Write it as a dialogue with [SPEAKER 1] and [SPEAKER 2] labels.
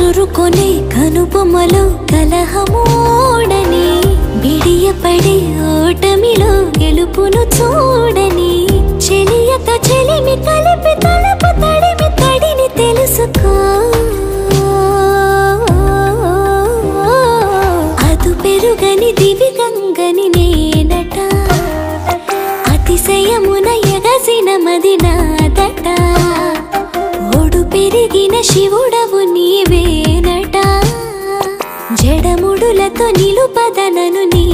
[SPEAKER 1] చురుకొనే కనుబొమ్మలో కలహమోడని బిడియపడే ఓటమిలో గెలుపును చూడని చెలియతో చెలిమి కలిపి తలపు తడిమి తడిని తెలుసుకో అదు పెరుగని దివి గంగని నేనట అతిశయమున ఎగసిన మది నాదట ఒడు పెరిగిన శివుడవు నీవేనట జడముడులతో నిలుపదనను నీ